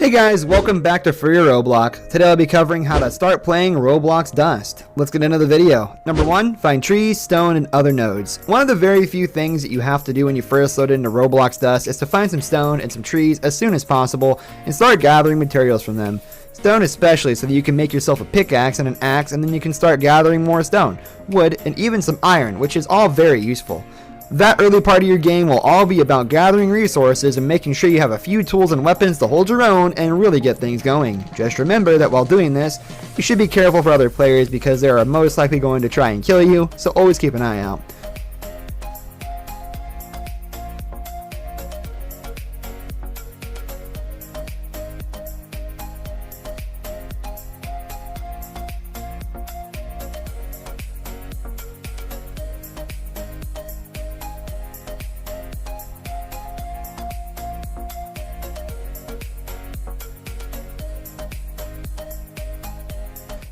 Hey guys, welcome back to Free Roblox. Today I'll be covering how to start playing Roblox Dust. Let's get into the video. Number 1, find trees, stone, and other nodes. One of the very few things that you have to do when you first load into Roblox Dust is to find some stone and some trees as soon as possible and start gathering materials from them. Stone especially, so that you can make yourself a pickaxe and an axe, and then you can start gathering more stone, wood, and even some iron, which is all very useful. That early part of your game will all be about gathering resources and making sure you have a few tools and weapons to hold your own and really get things going. Just remember that while doing this, you should be careful for other players because they are most likely going to try and kill you, so always keep an eye out.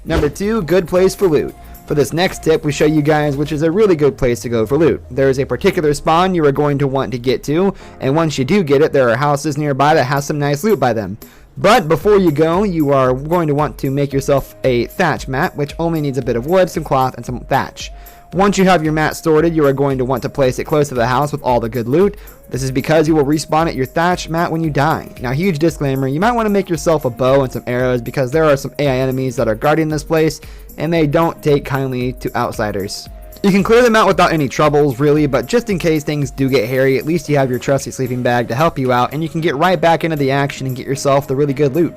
Number 2, good place for loot. For this next tip, we show you guys which is a really good place to go for loot. There is a particular spawn you are going to want to get to, and once you do get it, there are houses nearby that has some nice loot by them. But before you go, you are going to want to make yourself a thatch mat, which only needs a bit of wood, some cloth, and some thatch. Once you have your mat sorted, you are going to want to place it close to the house with all the good loot. This is because you will respawn at your thatch mat when you die. Now, huge disclaimer, you might want to make yourself a bow and some arrows because there are some AI enemies that are guarding this place and they don't take kindly to outsiders. You can clear them out without any troubles really, but just in case things do get hairy, at least you have your trusty sleeping bag to help you out and you can get right back into the action and get yourself the really good loot.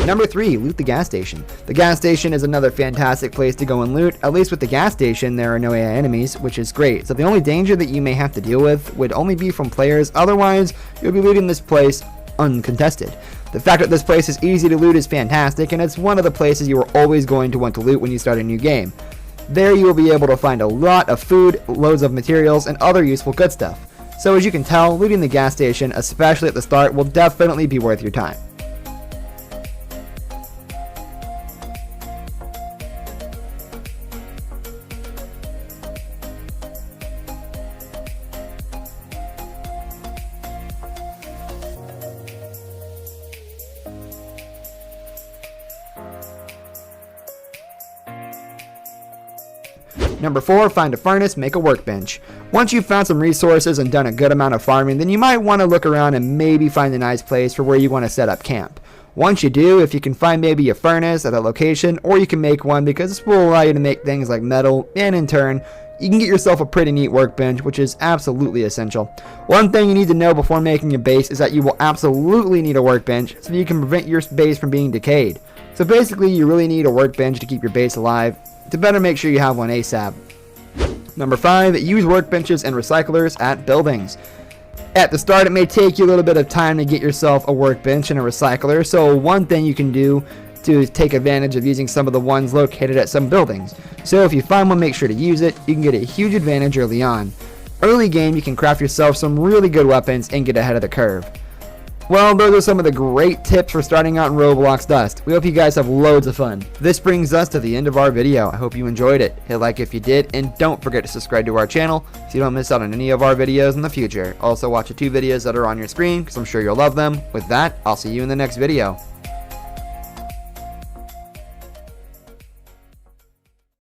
Number 3, loot the gas station. The gas station is another fantastic place to go and loot. At least with the gas station, there are no AI enemies, which is great. So the only danger that you may have to deal with would only be from players. Otherwise, you'll be looting this place uncontested. The fact that this place is easy to loot is fantastic, and it's one of the places you are always going to want to loot when you start a new game. There you will be able to find a lot of food, loads of materials, and other useful good stuff. So as you can tell, looting the gas station, especially at the start, will definitely be worth your time. Number 4, find a furnace, make a workbench. Once you've found some resources and done a good amount of farming, then you might want to look around and maybe find a nice place for where you want to set up camp. Once you do, if you can find maybe a furnace at a location, or you can make one because this will allow you to make things like metal, and in turn, you can get yourself a pretty neat workbench, which is absolutely essential. One thing you need to know before making a base is that you will absolutely need a workbench so you can prevent your base from being decayed. So basically, you really need a workbench to keep your base alive. To better make sure you have one ASAP. Number 5, use workbenches and recyclers at buildings. At the start, it may take you a little bit of time to get yourself a workbench and a recycler, so one thing you can do to take advantage of using some of the ones located at some buildings. So if you find one, make sure to use it. You can get a huge advantage early on. Early game, you can craft yourself some really good weapons and get ahead of the curve. Well, those are some of the great tips for starting out in Roblox Dust. We hope you guys have loads of fun. This brings us to the end of our video. I hope you enjoyed it. Hit like if you did, and don't forget to subscribe to our channel so you don't miss out on any of our videos in the future. Also, watch the 2 videos that are on your screen because I'm sure you'll love them. With that, I'll see you in the next video.